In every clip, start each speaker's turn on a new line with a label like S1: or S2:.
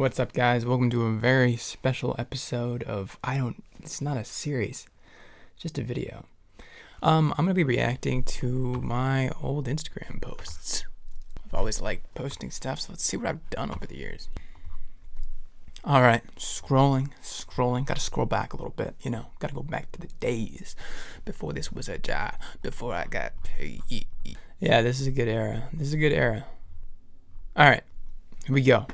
S1: What's up, guys? Welcome to a very special episode of it's not a series, it's just a video. I'm going to be reacting to my old Instagram posts. I've always liked posting stuff, so let's see what I've done over the years. Alright, scrolling. Gotta scroll back a little bit, gotta go back to the days before this was a job, before I got paid. Yeah, this is a good era. Alright, here we go.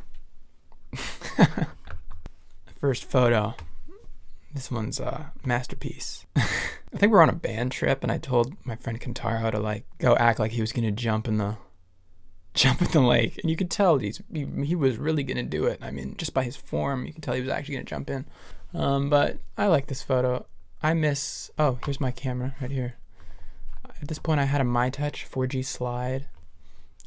S1: First photo. This one's a masterpiece. I think we're on a band trip, and I told my friend Kentaro to go act like he was gonna jump in the lake, and you could tell he was really gonna do it. I mean, just by his form, you could tell he was actually gonna jump in. But I like this photo. Oh, here's my camera right here. At this point, I had a MyTouch 4G slide,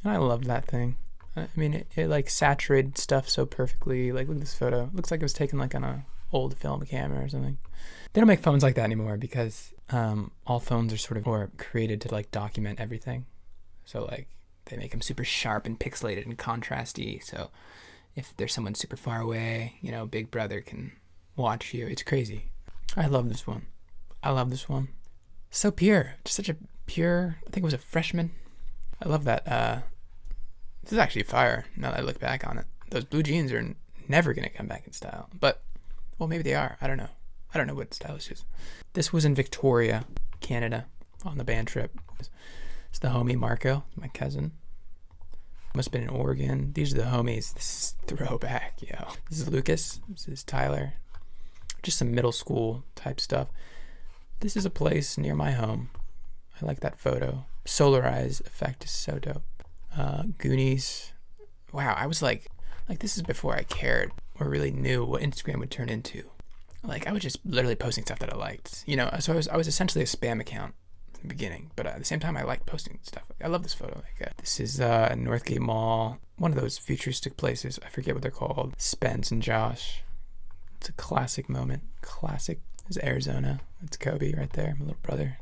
S1: and I love that thing. I mean, it saturated stuff so perfectly. Look at this photo. It looks like it was taken on a old film camera or something. They don't make phones like that anymore because all phones are sort of created to document everything. So they make them super sharp and pixelated and contrasty. So if there's someone super far away, Big Brother can watch you. It's crazy. I love this one. So pure. Just such a pure. I think it was a freshman. I love that. This is actually fire now that I look back on it. Those blue jeans are never going to come back in style. But, well, maybe they are. I don't know. I don't know what style this is. This was in Victoria, Canada, on the band trip. It's the homie Marco, my cousin. Must have been in Oregon. These are the homies. This is throwback, yo. This is Lucas. This is Tyler. Just some middle school type stuff. This is a place near my home. I like that photo. Solarized effect is so dope. Goonies. Wow, I was like this is before I cared or really knew what Instagram would turn into. I was just literally posting stuff that I liked. So I was essentially a spam account in the beginning, but at the same time I liked posting stuff. I love this photo. This is Northgate Mall, one of those futuristic places. I forget what they're called. Spence and Josh. It's a classic moment. Classic. This is Arizona. It's Kobe right there, my little brother.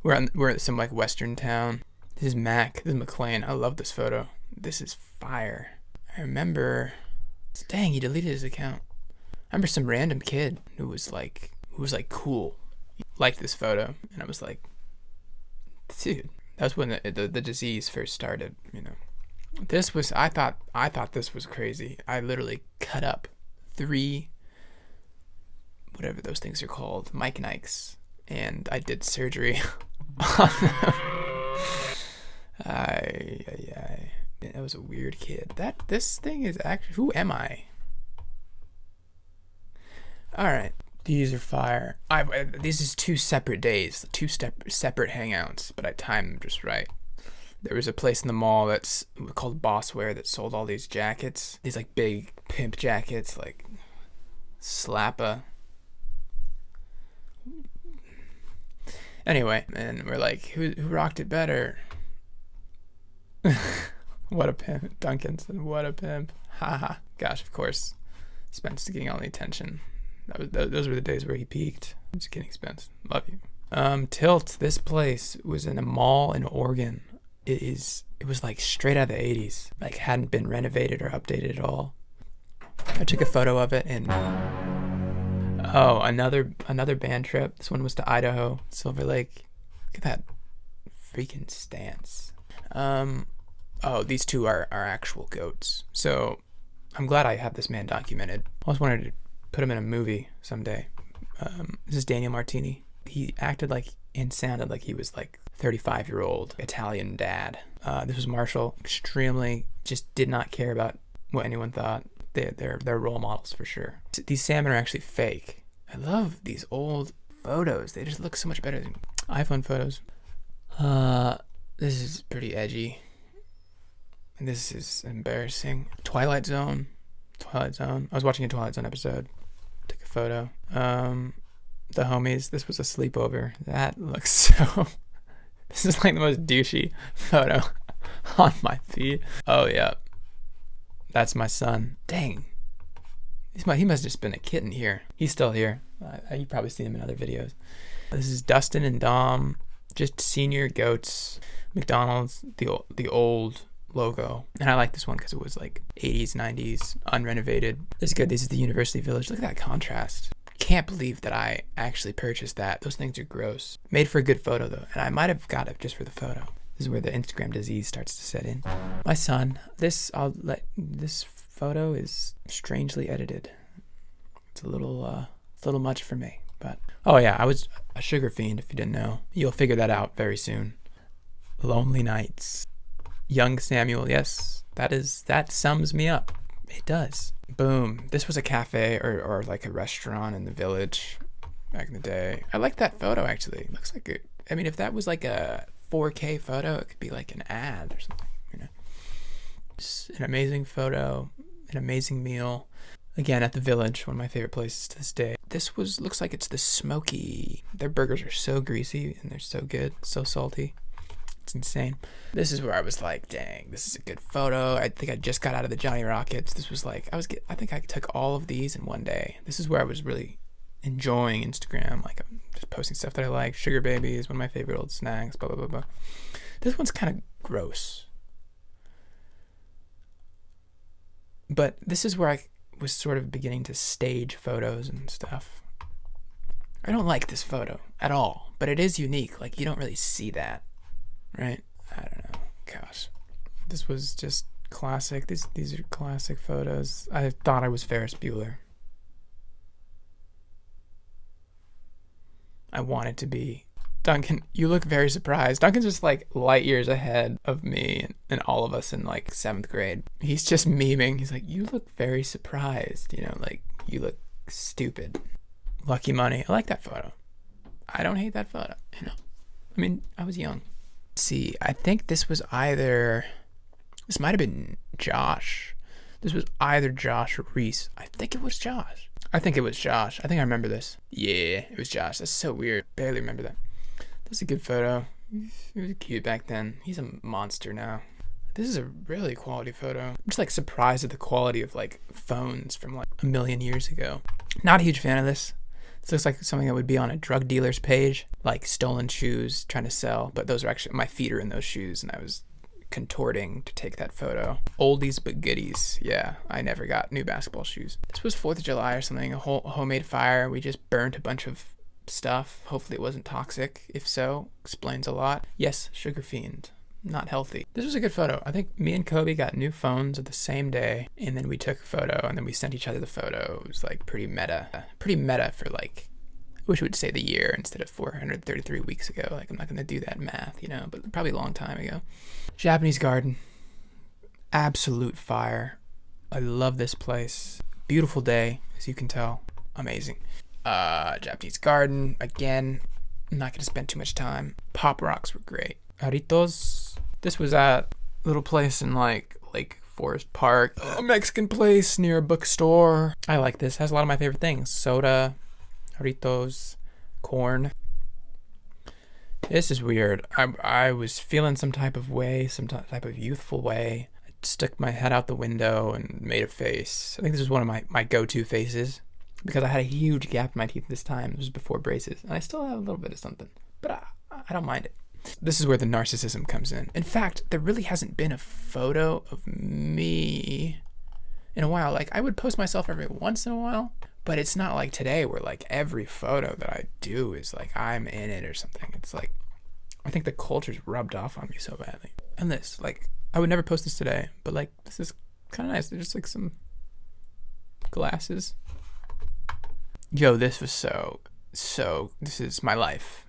S1: We're at some western town. This is Mac. This is McLean. I love this photo. This is fire. I remember. Dang, he deleted his account. I remember some random kid who was cool, liked this photo, and I was like, dude, that's when the disease first started. This was. I thought this was crazy. I literally cut up 3, whatever those things are called, Mike Nikes, and I did surgery on them. That was a weird kid. This thing is actually. Who am I? All right, these are fire. This is 2 separate days, 2 separate hangouts, but I timed them just right. There was a place in the mall that's called Bosswear that sold all these jackets, these big pimp jackets, Slappa. Anyway, and we're who rocked it better? What a pimp. Duncan said, what a pimp. Haha. Gosh, of course. Spence getting all the attention. Those were the days where he peaked. I'm just kidding, Spence. Love you. Tilt. This place was in a mall in Oregon. It was straight out of the 80s. Hadn't been renovated or updated at all. I took a photo of it and another band trip. This one was to Idaho, Silver Lake. Look at that freaking stance. These 2 are actual goats. So I'm glad I have this man documented. I always wanted to put him in a movie someday. This is Daniel Martini. He acted and sounded like he was 35-year-old Italian dad. This was Marshall. Extremely just did not care about what anyone thought. They're role models for sure. These salmon are actually fake. I love these old photos. They just look so much better than iPhone photos. This is pretty edgy. And this is embarrassing. Twilight Zone. I was watching a Twilight Zone episode. Took a photo. The homies. This was a sleepover. That looks so. This is the most douchey photo on my feed. Oh yeah. That's my son. Dang. He must have just been a kitten here. He's still here. You've probably seen him in other videos. This is Dustin and Dom. Just senior goats. McDonald's. The old logo. And I like this one because it was like 80s, 90s, unrenovated. This is good. This is the University Village. Look at that contrast. Can't believe that I actually purchased that. Those things are gross. Made for a good photo though, and I might have got it just for the photo. This is where the Instagram disease starts to set in. My son, this photo is strangely edited. It's a little much for me, but oh yeah, I was a sugar fiend. If you didn't know, you'll figure that out very soon. Lonely nights. Young Samuel, yes, that sums me up. It does. Boom. This was a cafe or like a restaurant in the village back in the day. I like that photo actually. It looks like it. I mean, if that was like a 4K photo, it could be like an ad or something, you know. Just an amazing photo, an amazing meal. Again, at the village, one of my favorite places to this day. This looks like it's the smoky. Their burgers are so greasy and they're so good, so salty. It's insane. This is where I was like, dang, this is a good photo. I think I just got out of the Johnny Rockets. This was like, I think I took all of these in one day. This is where I was really enjoying Instagram. Like, I'm just posting stuff that I like. Sugar Baby is one of my favorite old snacks, blah, blah, blah, blah. This one's kind of gross. But this is where I was sort of beginning to stage photos and stuff. I don't like this photo at all, but it is unique. Like, you don't really see that. Right? I don't know. Gosh. This was just classic. These are classic photos. I thought I was Ferris Bueller. I wanted to be. Duncan, you look very surprised. Duncan's just like light years ahead of me and all of us in like 7th grade. He's just memeing. He's like, you look very surprised. You know, like, you look stupid. Lucky Money. I like that photo. I don't hate that photo, you know. I mean, I was young. See, I think this might have been Josh. This was either Josh or Reese. I think it was Josh. I think I remember this. Yeah, it was Josh. That's so weird. Barely remember that. That's a good photo. He was cute back then. He's a monster now. This is a really quality photo. I'm just like surprised at the quality of like phones from like a million years ago. Not a huge fan of this. This looks like something that would be on a drug dealer's page, like stolen shoes trying to sell, but those are actually, my feet are in those shoes and I was contorting to take that photo. Oldies but goodies. Yeah, I never got new basketball shoes. This was 4th of July or something, a homemade fire. We just burnt a bunch of stuff. Hopefully it wasn't toxic. If so, explains a lot. Yes, sugar fiend. Not healthy. This was a good photo. I think me and Kobe got new phones at the same day, and then we took a photo, and then we sent each other the photo. It was like pretty meta. Pretty meta for like, I wish it would say the year instead of 433 weeks ago. Like, I'm not going to do that math, you know, but probably a long time ago. Japanese garden. Absolute fire. I love this place. Beautiful day, as you can tell. Amazing. Japanese garden. Again, I'm not going to spend too much time. Pop rocks were great. Aritos. This was at a little place in like Lake Forest Park, a Mexican place near a bookstore. I like this. Has a lot of my favorite things. Soda, Aritos, corn. This is weird. I was feeling some type of way, some type of youthful way. I stuck my head out the window and made a face. I think this was one of my go-to faces because I had a huge gap in my teeth this time. This was before braces, and I still have a little bit of something, but I don't mind it. This is where the narcissism comes in. In fact, there really hasn't been a photo of me in a while. Like, I would post myself every once in a while, but it's not like today where like every photo that I do is like I'm in it or something. It's like, I think the culture's rubbed off on me so badly. And this, like, I would never post this today, but like, this is kind of nice. There's just like some glasses. Yo, this was so, this is my life.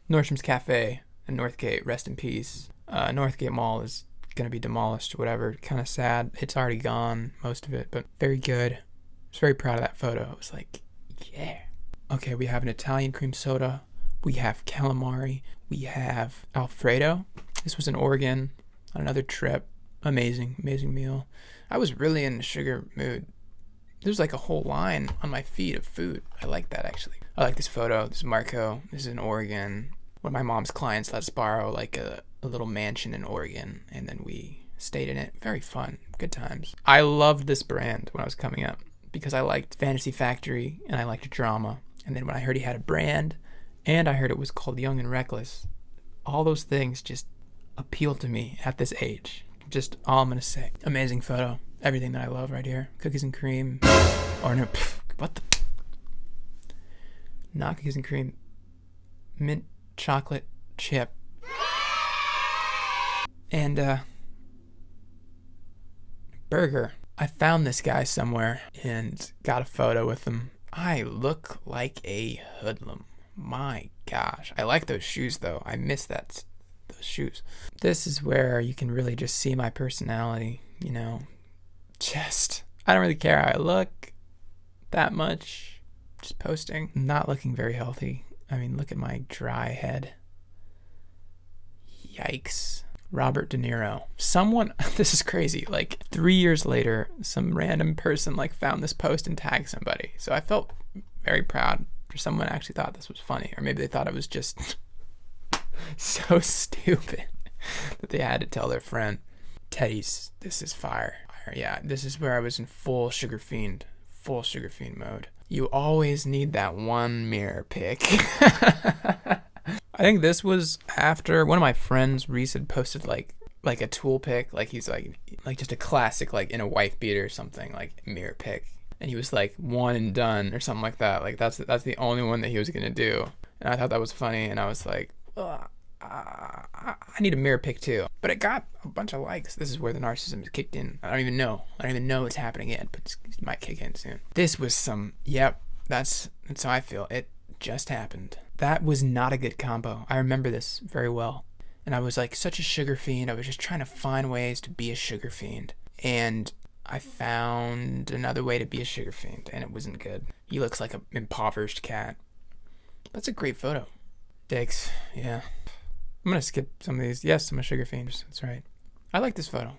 S1: Nordstrom's Cafe in Northgate, rest in peace. Northgate Mall is gonna be demolished or whatever. Kind of sad. It's already gone, most of it, but very good. I was very proud of that photo. I was like, yeah. Okay, we have an Italian cream soda. We have calamari. We have Alfredo. This was in Oregon on another trip. Amazing meal. I was really in a sugar mood. There's like a whole line on my feed of food. I like that actually. I like this photo. This is Marco. This is in Oregon. One of my mom's clients let us borrow like a little mansion in Oregon, and then we stayed in it. Very fun. Good times. I loved this brand when I was coming up because I liked Fantasy Factory and I liked drama. And then when I heard he had a brand and I heard it was called Young and Reckless, all those things just appealed to me at this age. Just all I'm gonna say. Amazing photo. Everything that I love right here. Cookies and cream. Or no, what the? Not cookies and cream. Mint chocolate chip. And burger. I found this guy somewhere and got a photo with him. I look like a hoodlum. My gosh. I like those shoes though. I miss those shoes. This is where you can really just see my personality, you know. I don't really care how I look that much. Just posting. Not looking very healthy. I mean, look at my dry head. Yikes. Robert De Niro. Someone, this is crazy, like 3 years later, some random person like found this post and tagged somebody. So I felt very proud for someone actually thought this was funny, or maybe they thought it was just so stupid that they had to tell their friend. Teddy's, this is fire. Yeah, this is where I was in full sugar fiend mode. You always need that one mirror pic. I think this was after one of my friends, Reese, had posted like a tool pic, like he's like just a classic, like in a wife beater or something, like mirror pic, and he was like one and done or something like that. Like that's the only one that he was gonna do, and I thought that was funny, and I was like, I need a mirror pic too. But it got a bunch of likes. This is where the narcissism is kicked in. I don't even know it's happening yet, but it might kick in soon. This was some, yep, that's how I feel. It just happened. That was not a good combo. I remember this very well. And I was like such a sugar fiend. I was just trying to find ways to be a sugar fiend. And I found another way to be a sugar fiend, and it wasn't good. He looks like an impoverished cat. That's a great photo. Dicks, yeah. I'm gonna skip some of these. Yes, I'm a sugar fiend. That's right. I like this photo.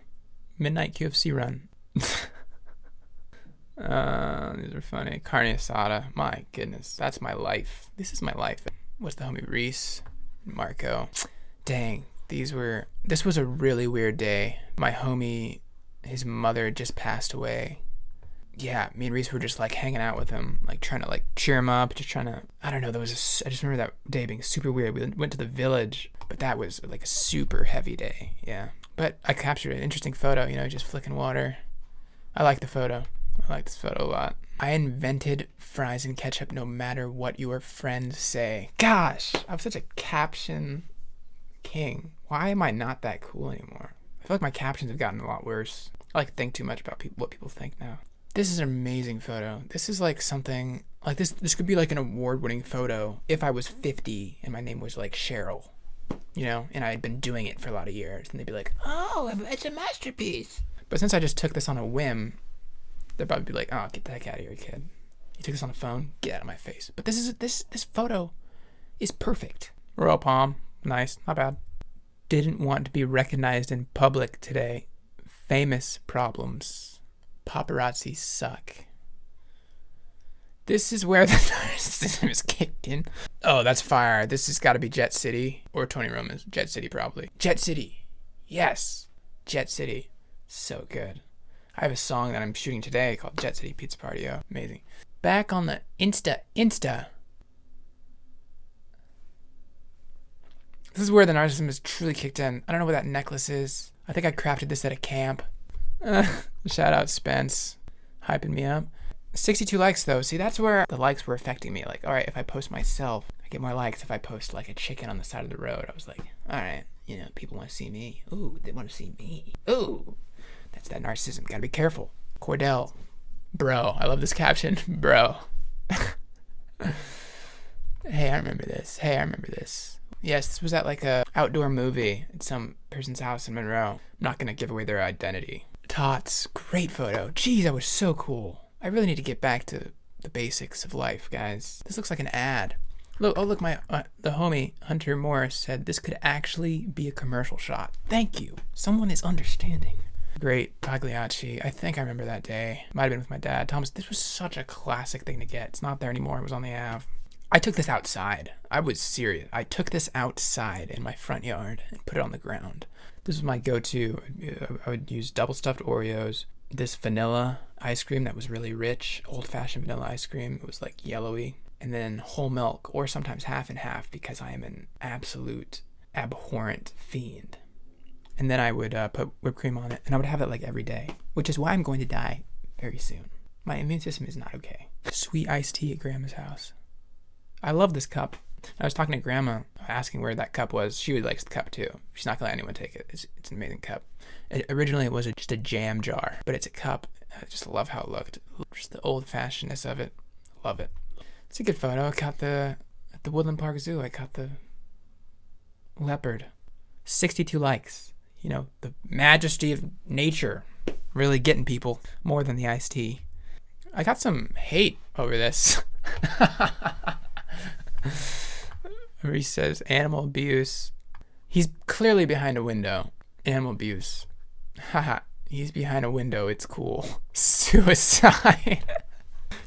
S1: Midnight QFC run. These are funny. Carne asada. My goodness, that's my life. This is my life. What's the homie? Reese, Marco. Dang, this was a really weird day. My homie, his mother just passed away. Yeah, me and Reese were just like hanging out with him, like trying to like cheer him up, just trying to, I don't know, I just remember that day being super weird. We went to the village, but that was like a super heavy day, yeah. But I captured an interesting photo, you know, just flicking water. I like the photo. I like this photo a lot. I invented fries and ketchup no matter what your friends say. Gosh, I'm such a caption king. Why am I not that cool anymore? I feel like my captions have gotten a lot worse. I like to think too much about what people think now. This is an amazing photo. This is like something like this could be like an award-winning photo if I was 50 and my name was like Cheryl, you know, and I had been doing it for a lot of years, and they'd be like, oh, it's a masterpiece. But since I just took this on a whim, they'd probably be like, oh, get the heck out of here, kid. You took this on a phone? Get out of my face. But this photo is perfect. Royal palm. Nice. Not bad. Didn't want to be recognized in public today. Famous problems. Paparazzi suck. This is where the narcissism is kicked in. Oh, that's fire. This has got to be Jet City or Tony Roma's. Jet City, probably. Jet City. Yes. Jet City. So good. I have a song that I'm shooting today called Jet City Pizza Party. Oh, amazing. Back on the Insta. This is where the narcissism is truly kicked in. I don't know what that necklace is. I think I crafted this at a camp. Shout out Spence. Hyping me up. 62 likes though. See, that's where the likes were affecting me. Like, alright, if I post myself, I get more likes. If I post like a chicken on the side of the road, I was like, alright, you know, people want to see me. Ooh, they want to see me. Ooh. That's that narcissism. Gotta be careful. Cordell. Bro. I love this caption. Bro. Hey, I remember this. Yes, this was at like a outdoor movie at some person's house in Monroe. I'm not gonna give away their identity. Tots. Great photo. Jeez, that was so cool. I really need to get back to the basics of life, guys. This looks like an ad. Look, my the homie Hunter Morris said this could actually be a commercial shot. Thank you. Someone is understanding. Great Pagliacci. I think I remember that day. Might have been with my dad. Thomas, this was such a classic thing to get. It's not there anymore. It was on the Ave. I took this outside. I was serious. I took this outside in my front yard and put it on the ground. This was my go-to. I would use double stuffed Oreos, this vanilla ice cream that was really rich, old-fashioned vanilla ice cream. It was like yellowy. And then whole milk, or sometimes half and half, because I am an absolute abhorrent fiend. and then I would put whipped cream on it, and I would have it like every day, which is why I'm going to die very soon. My immune system is not okay. Sweet iced tea at Grandma's house. I love this cup. I was talking to Grandma, asking where that cup was. She likes the cup too. She's not gonna let anyone take it. It's an amazing cup. Originally, it was just a jam jar, but it's a cup. I just love how it looked. Just the old-fashionedness of it. Love it. It's a good photo. I caught at the Woodland Park Zoo. I caught the leopard. 62 likes. You know, the majesty of nature really getting people more than the iced tea. I got some hate over this. Reese says animal abuse. He's clearly behind a window. Animal abuse. Haha. He's behind a window. It's cool. Suicide.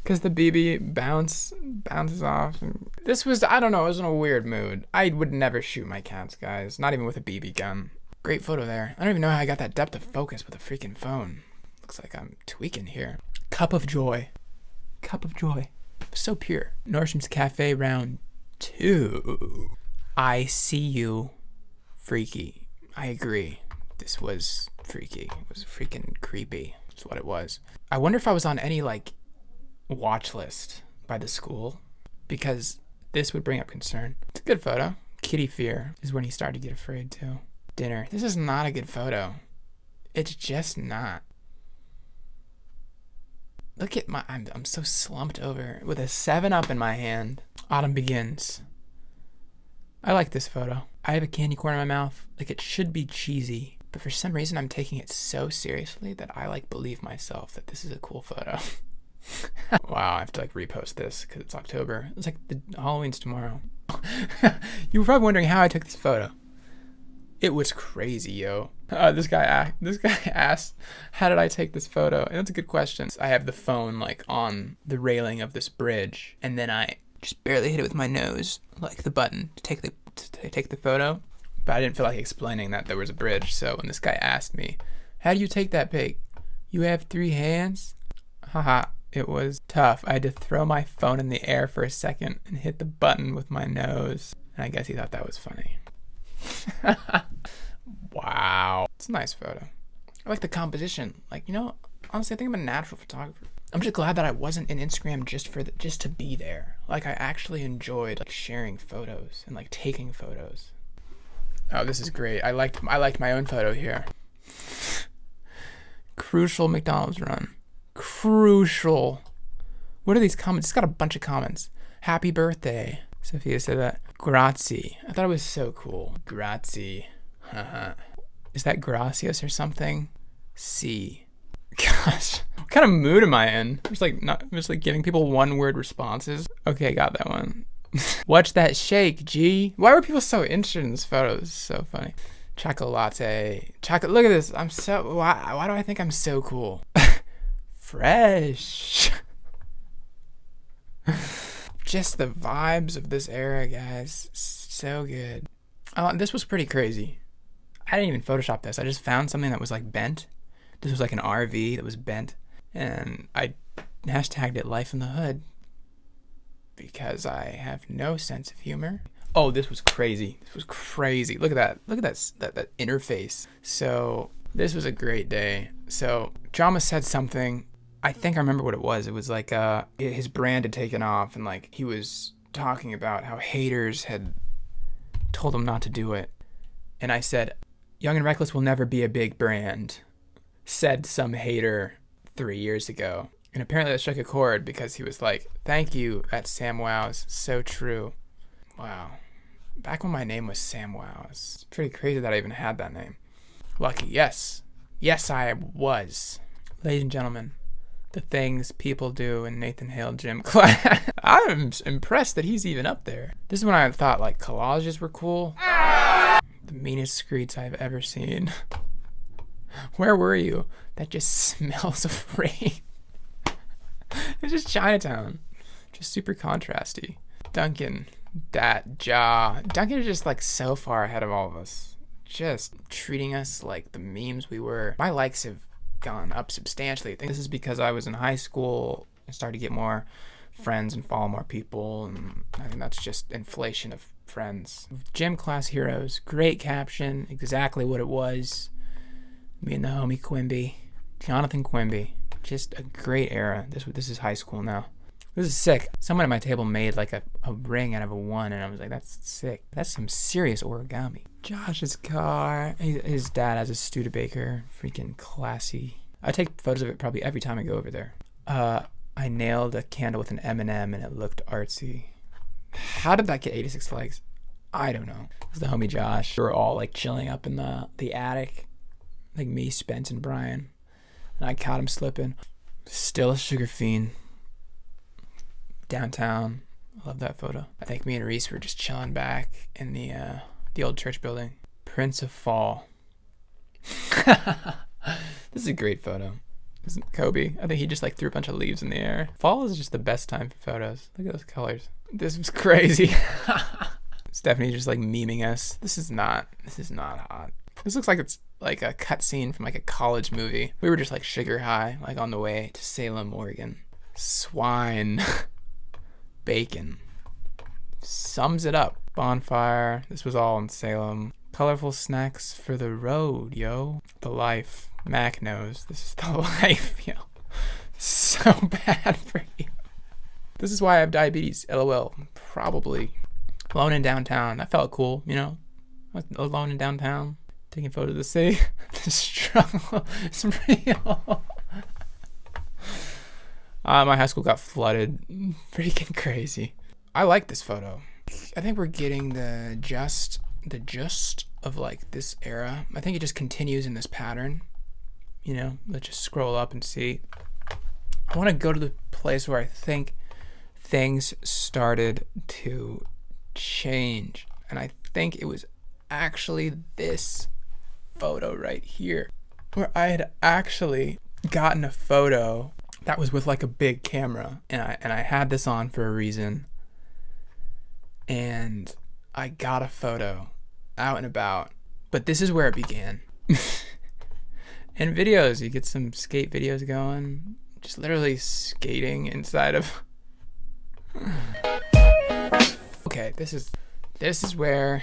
S1: Because the BB bounces off. This was, I don't know, I was in a weird mood. I would never shoot my cats, guys. Not even with a BB gun. Great photo there. I don't even know how I got that depth of focus with a freaking phone. Looks like I'm tweaking here. Cup of joy. Cup of joy. So pure. Nordstrom's Cafe round 2. I see you. Freaky. I agree. This was freaky. It was freaking creepy. That's what it was. I wonder if I was on any, like, watch list by the school, because this would bring up concern. It's a good photo. Kitty fear is when he started to get afraid, too. Dinner. This is not a good photo. It's just not. Look at my, I'm so slumped over with a 7-Up in my hand. Autumn begins. I like this photo. I have a candy corn in my mouth. Like, it should be cheesy, but for some reason I'm taking it so seriously that I like believe myself that this is a cool photo. Wow, I have to like repost this because it's October. It's like the Halloween's tomorrow. You were probably wondering how I took this photo. It was crazy, yo. This guy asked, how did I take this photo? And that's a good question. I have the phone like on the railing of this bridge, and then I just barely hit it with my nose, like the button to take the photo. But I didn't feel like explaining that there was a bridge. So when this guy asked me, how do you take that pic? You have 3 hands? Haha, it was tough. I had to throw my phone in the air for a second and hit the button with my nose. And I guess he thought that was funny. Wow. It's a nice photo. I like the composition. Like, you know, honestly, I think I'm a natural photographer. I'm just glad that I wasn't in Instagram just to be there. Like, I actually enjoyed like sharing photos and like taking photos. Oh, this is great. I liked my own photo here. Crucial McDonald's run. Crucial. What are these comments? It's got a bunch of comments. Happy birthday. Sophia said that. Grazie. I thought it was so cool. Grazie. Haha. Is that gracias or something? C. Gosh. What kind of mood am I in? I'm just like giving people 1-word responses. Okay, got that one. Watch that shake, G. Why were people so interested in this photo? This is so funny. Chocolate latte. Chocolate. Look at this. Why do I think I'm so cool? Fresh. Just the vibes of this era, guys. So good. This was pretty crazy. I didn't even Photoshop this. I just found something that was like bent. This was like an RV that was bent. And I hashtagged it Life in the Hood. Because I have no sense of humor. Oh, this was crazy. This was crazy. Look at that. Look at that interface. So this was a great day. So Drama said something. I think I remember what it was. It was like his brand had taken off, and like he was talking about how haters had told him not to do it. And I said, Young and Reckless will never be a big brand, said some hater 3 years ago. And apparently that struck a chord because he was like, thank you, that's Sam Wows. So true. Wow. Back when my name was Sam Wows. It's pretty crazy that I even had that name. Lucky, yes. Yes, I was. Ladies and gentlemen, the things people do in Nathan Hale gym class. I'm impressed that he's even up there. This is when I thought like collages were cool. The meanest screeds I've ever seen. Where were you? That just smells of rain. It's just Chinatown. Just super contrasty. Duncan. Duncan is just like so far ahead of all of us. Just treating us like the memes we were. My likes have gone up substantially. I think this is because I was in high school and started to get more friends and follow more people. And I think that's just inflation of friends. Gym class heroes. Great caption. Exactly what it was. Me and the homie Quimby. Jonathan Quimby. Just a great era. This is high school now. This is sick. Someone at my table made like a ring out of a 1, and I was like, that's sick. That's some serious origami. Josh's car. His dad has a Studebaker. Freaking classy. I take photos of it probably every time I go over there. I nailed a candle with an M&M and it looked artsy. How did that get 86 likes? I don't know. It was the homie Josh. We were all like chilling up in the attic. Like me, Spence, and Brian. And I caught him slipping. Still a sugar fiend. Downtown. I love that photo. I think me and Reese were just chilling back in the old church building. Prince of Fall. This is a great photo. Isn't Kobe? I think he just like threw a bunch of leaves in the air. Fall is just the best time for photos. Look at those colors. This was crazy. Stephanie just like memeing us. This is not hot. This looks like it's like a cutscene from like a college movie. We were just like sugar high, like on the way to Salem, Oregon. Swine. Bacon. Sums it up. Bonfire. This was all in Salem. Colorful snacks for the road, yo. The life. Mac knows. This is the life, yo. So bad for you. This is why I have diabetes. LOL. Probably. Alone in downtown. That felt cool, you know? Alone in downtown. Taking photos of the city. The struggle is real. My high school got flooded. Freaking crazy. I like this photo. I think we're getting the gist of like this era. I think it just continues in this pattern. You know, let's just scroll up and see. I want to go to the place where I think things started to change. And I think it was actually this photo right here, where I had actually gotten a photo that was with like a big camera, and I had this on for a reason, and I got a photo out and about. But this is where it began. And videos, you get some skate videos going, just literally skating inside of okay, this is where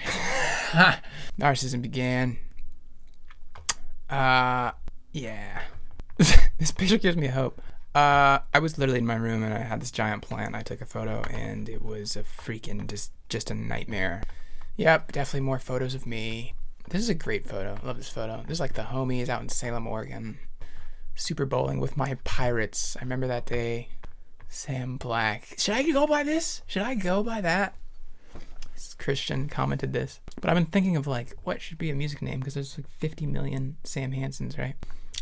S1: narcissism began. Yeah. This picture gives me hope. I was literally in my room and I had this giant plant. I took a photo and it was a freaking just a nightmare. Yep, definitely more photos of me. This is a great photo. I love this photo. This is like the homies out in Salem, Oregon. Super bowling with my Pirates. I remember that day. Sam Black. Should I go by this? Should I go by that? Christian commented this. But I've been thinking of like, what should be a music name? Because there's like 50 million Sam Hansons, right?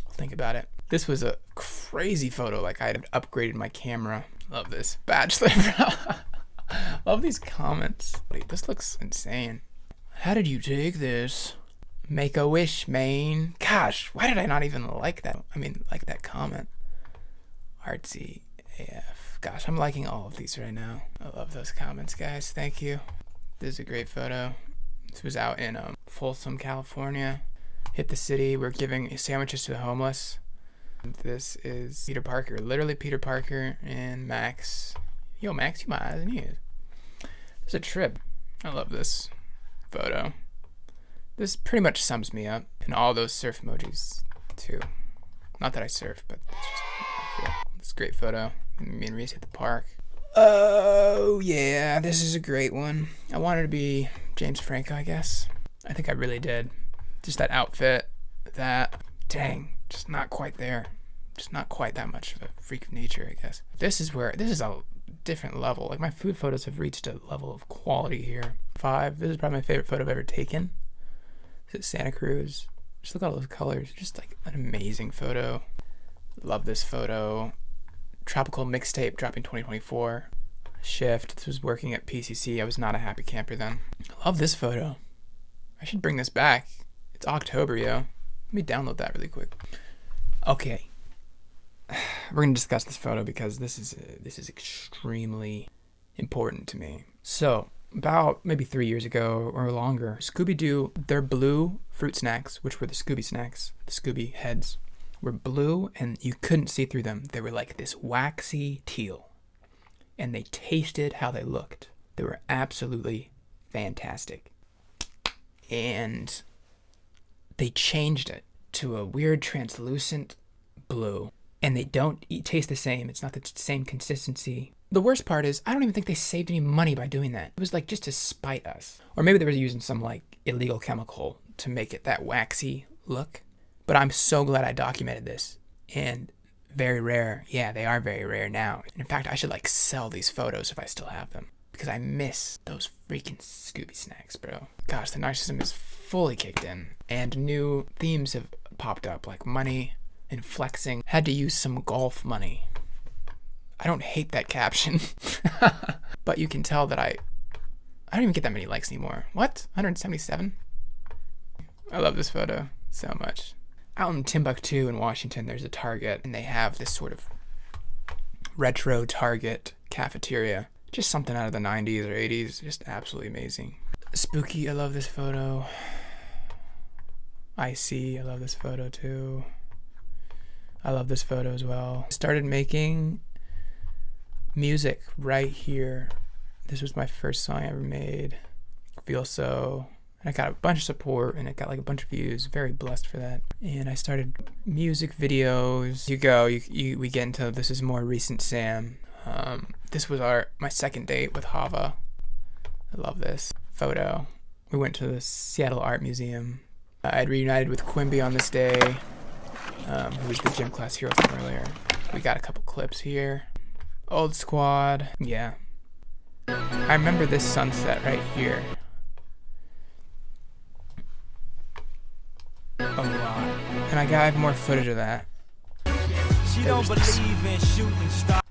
S1: I'll think about it. This was a crazy photo. Like I had upgraded my camera. Love this. Bachelor. Love these comments. Wait, this looks insane. How did you take this? Make a wish, man. Gosh, why did I not even like that? I mean, like that comment. Artsy AF. Gosh, I'm liking all of these right now. I love those comments, guys. Thank you. This is a great photo. This was out in Folsom, California. Hit the city. We're giving sandwiches to the homeless. This is Peter Parker. Literally Peter Parker and Max. Yo, Max, you my eyes and ears. It's a trip. I love this photo. This pretty much sums me up. And all those surf emojis, too. Not that I surf, but that's just how I feel. It's a great photo. Me and Reese at the park. Oh, yeah. This is a great one. I wanted to be James Franco, I guess. I think I really did. Just that outfit. That. Dang. Just not quite there. Just not quite that much of a freak of nature, I guess. This is a different level. Like, my food photos have reached a level of quality here. 5. This is probably my favorite photo I've ever taken. This is Santa Cruz. Just look at all those colors. Just like an amazing photo. Love this photo. Tropical mixtape dropping 2024. Shift. This was working at PCC. I was not a happy camper then. I love this photo. I should bring this back. It's October, yo. Let me download that really quick. Okay. We're going to discuss this photo because this is extremely important to me. So, about maybe 3 years ago or longer, Scooby-Doo, their blue fruit snacks, which were the Scooby snacks, the Scooby heads, were blue and you couldn't see through them. They were like this waxy teal. and they tasted how they looked. They were absolutely fantastic. And they changed it to a weird translucent blue. And they don't taste the same. It's not the same consistency. The worst part is, I don't even think they saved any money by doing that. It was like just to spite us. Or maybe they were using some like illegal chemical to make it that waxy look. But I'm so glad I documented this. And very rare. Yeah, they are very rare now. And in fact, I should like sell these photos if I still have them. Because I miss those freaking Scooby snacks, bro. Gosh, the narcissism is fully kicked in. And new themes have popped up, like money and flexing. Had to use some golf money. I don't hate that caption. But you can tell that I don't even get that many likes anymore. What? 177? I love this photo so much. Out in Timbuktu in Washington, there's a Target, and they have this sort of retro Target cafeteria. Just something out of the 90s or 80s. Just absolutely amazing. Spooky, I love this photo. I love this photo too. I love this photo as well. I started making music right here. This was my first song I ever made. Feel So. And I got a bunch of support and it got like a bunch of views. Very blessed for that. And I started music videos. We get into this is more recent Sam. This was my second date with Hava. I love this photo. We went to the Seattle Art Museum. I had reunited with Quimby on this day, who was the gym class hero from earlier. We got a couple clips here. Old squad. Yeah. I remember this sunset right here a lot. And I have more footage of that. She don't believe in shooting stars.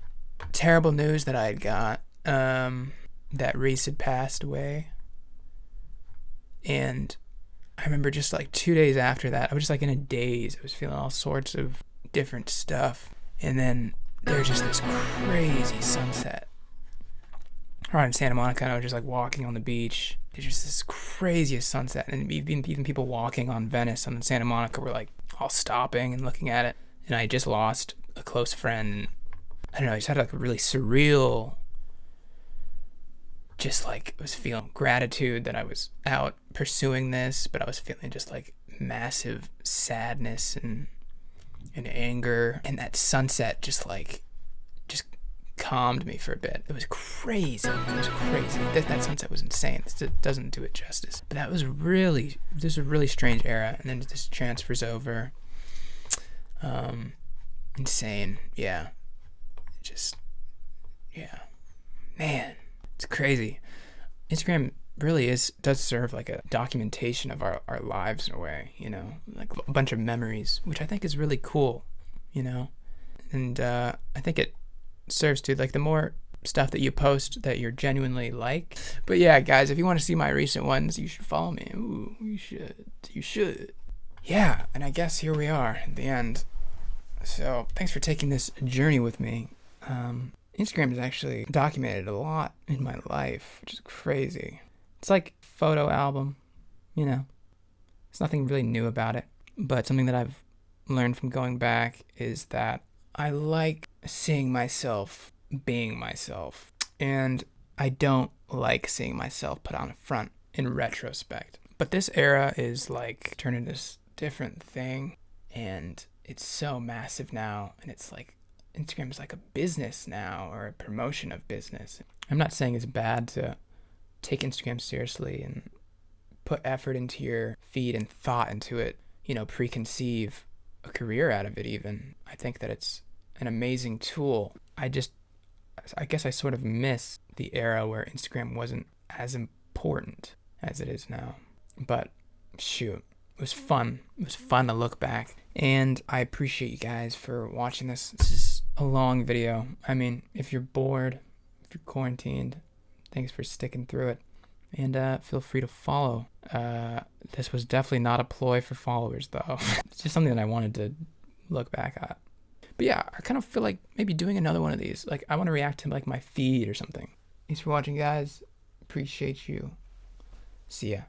S1: Terrible news that I had got. That Reese had passed away. And I remember just like 2 days after that, I was just like in a daze. I was feeling all sorts of different stuff. And then there's just this crazy sunset. Right in Santa Monica, and I was just like walking on the beach. There's just this craziest sunset. And even people walking on Venice and Santa Monica were like all stopping and looking at it. And I just lost a close friend. I don't know, I just had like a really surreal, just like I was feeling gratitude that I was out pursuing this, but I was feeling just like massive sadness and anger. And that sunset just calmed me for a bit. It was crazy. That sunset was insane. This doesn't do it justice. But this was a really strange era. And then this transfers over. Insane. Yeah. Man, it's crazy. Instagram really does serve like a documentation of our lives in a way, you know, like a bunch of memories, which I think is really cool, you know. And I think it serves to like the more stuff that you post that you're genuinely like. But yeah, guys, if you want to see my recent ones, you should follow me. Ooh, you should. Yeah, and I guess here we are at the end. So thanks for taking this journey with me. Instagram has actually documented a lot in my life, which is crazy. It's like a photo album, you know. There's nothing really new about it. But something that I've learned from going back is that I like seeing myself being myself. And I don't like seeing myself put on a front in retrospect. But this era is like turning this different thing. And it's so massive now. And it's like Instagram is like a business now, or a promotion of business. I'm not saying it's bad to take Instagram seriously and put effort into your feed and thought into it, you know, preconceive a career out of it even. I think that it's an amazing tool. I guess I sort of miss the era where Instagram wasn't as important as it is now. But shoot, it was fun. It was fun to look back. And I appreciate you guys for watching this. This is a long video. I mean, if you're bored, if you're quarantined, thanks for sticking through it. And feel free to follow. This was definitely not a ploy for followers, though. It's just something that I wanted to look back at. But yeah, I kind of feel like maybe doing another one of these. Like, I want to react to like my feed or something. Thanks for watching, guys. Appreciate you. See ya.